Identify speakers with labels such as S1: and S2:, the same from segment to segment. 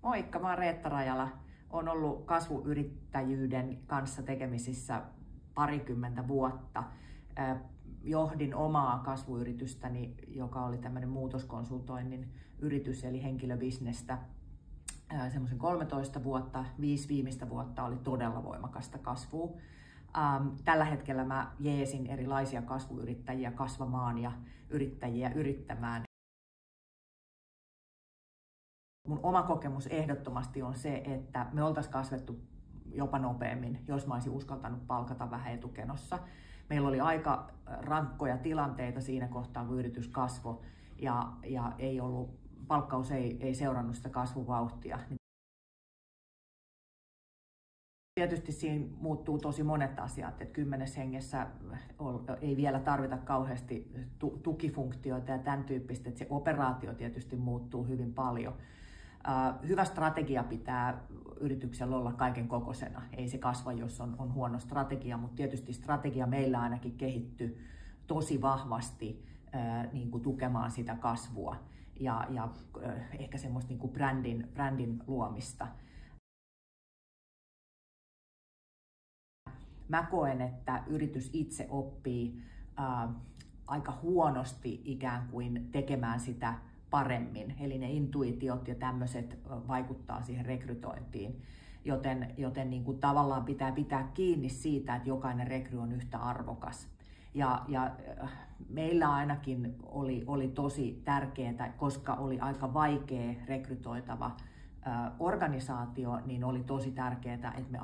S1: Moikka, mä oon Reetta Rajala. Olen ollut kasvuyrittäjyyden kanssa tekemisissä parikymmentä vuotta. Johdin omaa kasvuyritystäni, joka oli tämmöinen muutoskonsultoinnin yritys, eli henkilöbisnestä. Semmoisen 13 vuotta, 5 viimeistä vuotta oli todella voimakasta kasvua. Tällä hetkellä mä jeesin erilaisia kasvuyrittäjiä kasvamaan ja yrittäjiä yrittämään. Mun oma kokemus ehdottomasti on se, että me oltaisiin kasvettu jopa nopeammin, jos mä olisin uskaltanut palkata vähän etukenossa. Meillä oli aika rankkoja tilanteita siinä kohtaa, kun yritys kasvoi ja ei ollut, palkkaus ei seurannut sitä kasvuvauhtia. Tietysti siinä muuttuu tosi monet asiat, että 10 hengessä ei vielä tarvita kauheasti tukifunktioita ja tämän tyyppistä, että se operaatio tietysti muuttuu hyvin paljon. Hyvä strategia pitää yrityksellä olla kaiken kokoisena. Ei se kasva, jos on huono strategia, mutta tietysti strategia meillä ainakin kehittyy tosi vahvasti niin kuin tukemaan sitä kasvua ja ehkä semmoista niin kuin brändin luomista. Mä koen, että yritys itse oppii aika huonosti ikään kuin tekemään sitä paremmin. Eli ne intuitiot ja tämmöiset vaikuttaa siihen rekrytointiin. Joten niin kuin tavallaan pitää kiinni siitä, että jokainen rekry on yhtä arvokas. Ja meillä ainakin oli tosi tärkeää, koska oli aika vaikea rekrytoitava organisaatio, niin oli tosi tärkeää, että me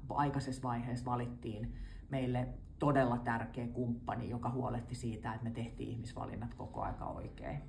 S1: aikaisessa vaiheessa valittiin meille todella tärkeä kumppani, joka huolehti siitä, että me tehtiin ihmisvalinnat koko aika oikein.